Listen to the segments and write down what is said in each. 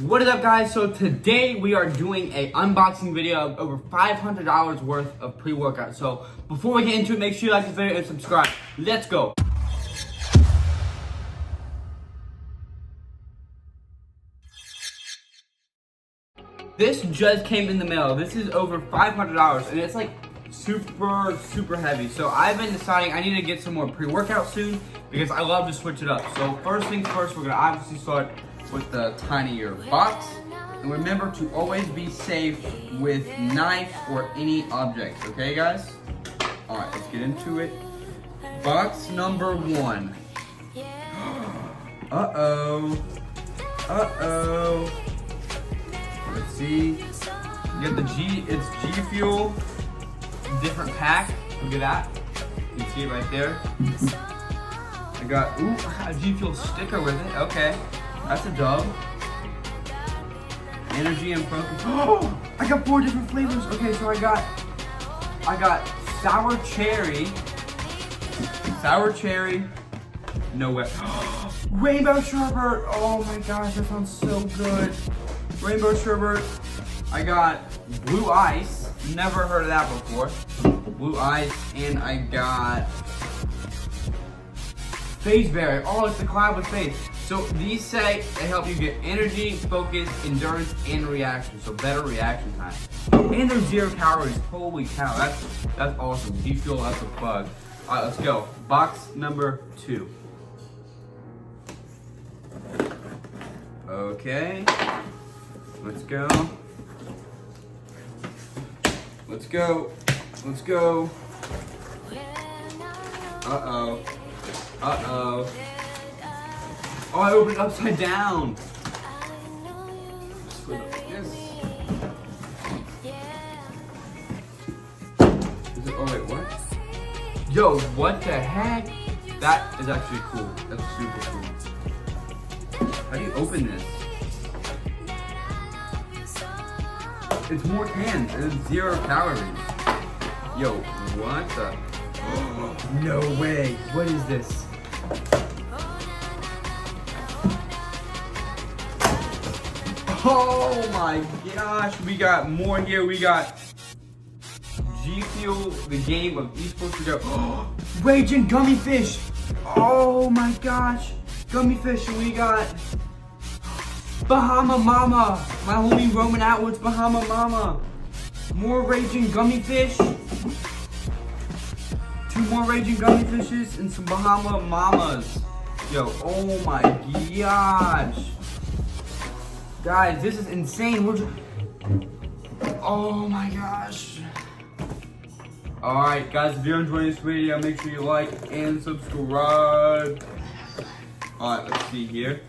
What is up, guys? So today we are doing a unboxing video of over $500 worth of pre-workout. So before we get into it, make sure you like this video and subscribe. Let's go. This just came in the mail. This is over $500 and it's like super heavy. So I've been deciding I need to get some more pre-workout soon because I love to switch it up. So first things first, we're gonna obviously start with the tinier box. And remember to always be safe with knife or any objects, okay guys? All right, let's get into it. Box number one. Uh-oh. Let's see. You got the it's G Fuel, different pack. Look at that. You can see it right there. I got a G Fuel sticker with it. Okay, that's a dub. Energy and focus. Oh, I got 4 different flavors. Okay, so I got sour cherry. No way. Rainbow sherbet. Oh my gosh, that sounds so good. Rainbow sherbet. I got blue ice. Never heard of that before. Blue ice, and I got Faze berry. Oh, it's the collab with Faze. So these say they help you get energy, focus, endurance, and reaction. So better reaction time. And they're 0 calories. Holy cow, that's awesome. G Fuel, that's a plug. All right, let's go. Box number 2. Okay. Let's go. Let's go. Let's go. Uh-oh. Uh-oh. Oh, I opened it upside down. Yes. Is it, oh wait, what? Yo, what the heck? That is actually cool. That's super cool. How do you open this? It's more cans and it's 0 calories. Yo, what the? No way. What is this? Oh my gosh, we got more here. We got G Fuel, the game of esports. We got Raging Gummy Fish. Oh my gosh, Gummy Fish. And we got Bahama Mama. My homie Roman Atwood's Bahama Mama. More Raging Gummy Fish. 2 more Raging Gummy Fishes and some Bahama Mamas. Yo, oh my gosh. Guys, this is insane. Oh my gosh. Alright guys, if you're enjoying this video, make sure you like and subscribe. Alright, let's see here.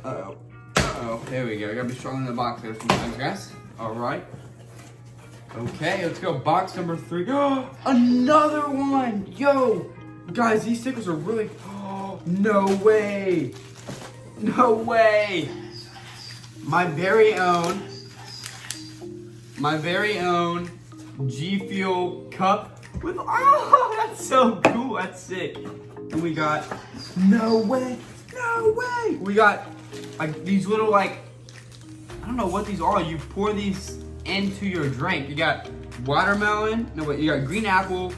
Uh-oh. Uh-oh. There we go. I gotta be strong in the box there sometimes, guys. Alright. Okay, let's go. Box number 3. Another one! Yo! Guys, these stickers are really... No way! No way! My very own G Fuel cup with, oh, that's so cool, that's sick. And we got, no way! We got like these little, like, I don't know what these are. You pour these into your drink. You got watermelon, no wait, you got green apple,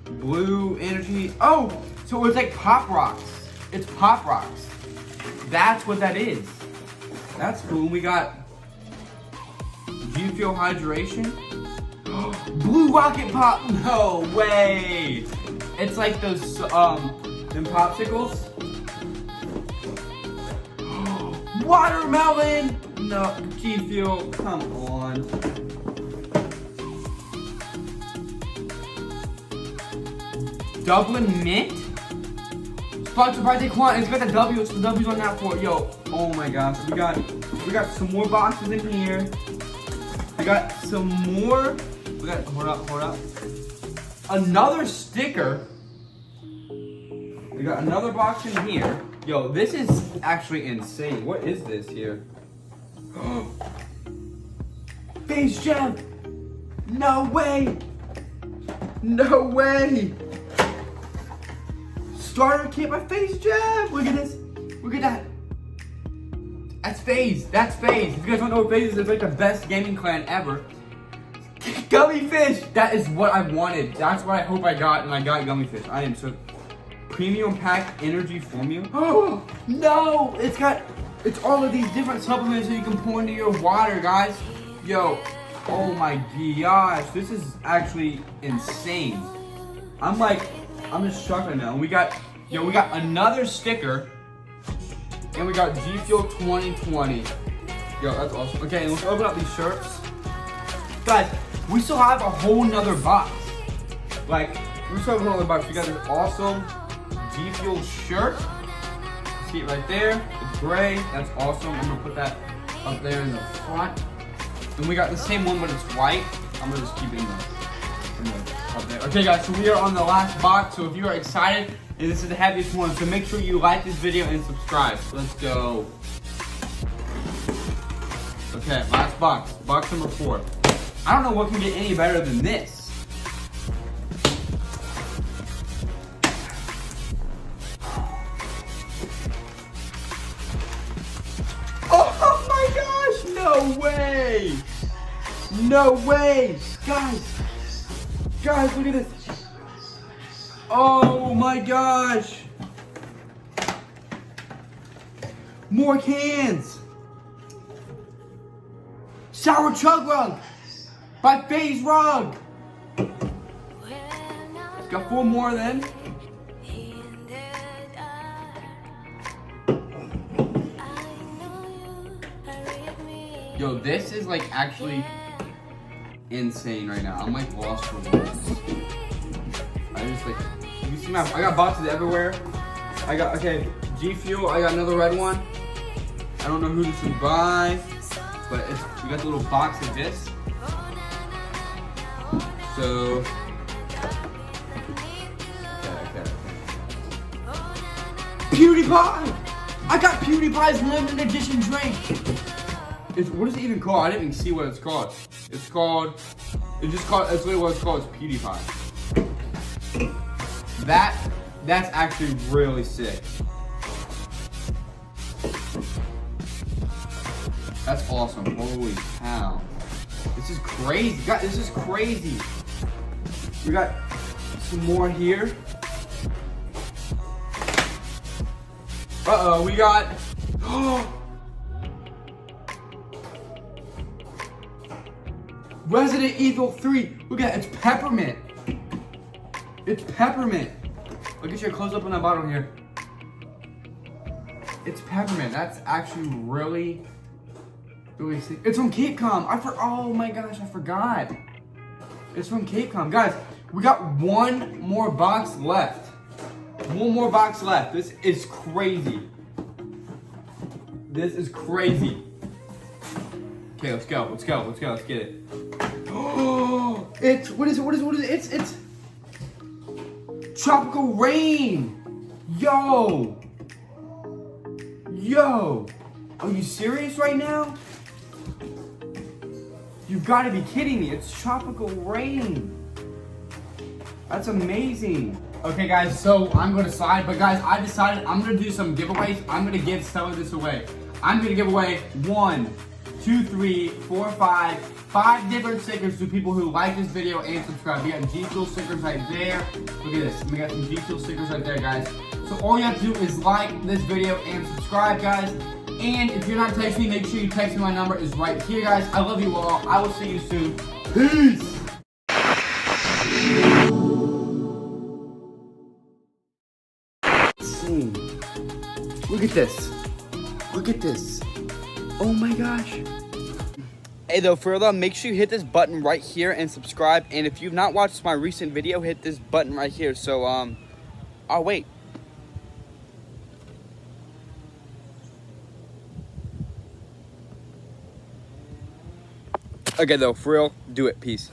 blue energy. Oh! So it's like Pop Rocks. It's Pop Rocks. That's what that is. That's cool. We got G Fuel Hydration. Blue Rocket Pop. No way. It's like those them popsicles. Watermelon. No, G Fuel. Come on. Dublin Mint. Sponsored by Daquan. It's got the W. So the W's on that for it. Yo, oh my gosh. We got some more boxes in here. We got some more. We got, hold up. Another sticker. We got another box in here. Yo, this is actually insane. What is this here? Faze Gem. No way. starter kit by Faze Jeff. Look at this. Look at that. That's Faze. That's Faze. If you guys don't know what Faze is, it's like the best gaming clan ever. Gummy fish. That is what I wanted. That's what I hope I got, and I got gummy fish. I am so premium pack energy formula. Oh no! It's all of these different supplements that you can pour into your water, guys. Yo, oh my gosh, this is actually insane. I'm just shocked right now. We got another sticker, and we got G Fuel 2020. Yo, that's awesome. Okay, let's open up these shirts, guys. We still have a whole nother box. Like, we still have another box. We got this awesome G Fuel shirt. See it right there. It's gray. That's awesome. I'm gonna put that up there in the front. And we got the same one, but it's white. I'm gonna just keep it up there. Okay, guys. So we are on the last box. So if you are excited, and this is the heaviest one, so make sure you like this video and subscribe. Let's go. Okay, last box. Box number 4. I don't know what can get any better than this. Oh my gosh, no way. No way. Guys, look at this. Oh my gosh. More cans. Sour Chug Rug by Faze Rug. Got 4 more then. Yo, this is like actually insane right now. I'm like lost for words. I just like, you see my, I got boxes everywhere. I got, okay, G Fuel, I got another red one. I don't know who this is by, but it's, you got the little box of this. So, okay. PewDiePie! I got PewDiePie's limited edition drink. What is it even called? I didn't even see what it's called. It's literally what it's called. It's PewDiePie. That's actually really sick. That's awesome. Holy cow. This is crazy. God, this is crazy. We got some more here. Uh-oh, we got... Resident Evil 3. Look at that, it's peppermint. It's peppermint. Look at your close up on that bottle here. It's peppermint. That's actually really sick. It's from Capcom. Oh my gosh, I forgot. It's from Capcom. Guys, we got one more box left. One more box left. This is crazy. This is crazy. Okay, let's go. Let's get it. Oh, what is it? It's Tropical Rain. Yo. Are you serious right now? You've got to be kidding me. It's Tropical Rain. That's amazing. Okay, guys, so I'm going to slide. But, guys, I decided I'm going to do some giveaways. I'm going to give some of this away. I'm going to give away 1, 2, 3, 4, 5 different stickers to people who like this video and subscribe. We got G Fuel stickers right there. Look at this. We got some G Fuel stickers right there, guys. So all you have to do is like this video and subscribe, guys. And if you're not texting me, make sure you text me. My number is right here, guys. I love you all. I will see you soon. Peace. Look at this. Look at this. Oh my gosh. Hey though, for real, make sure you hit this button right here and subscribe. And if you've not watched my recent video, hit this button right here. So, I'll wait. Okay though, for real, do it. Peace.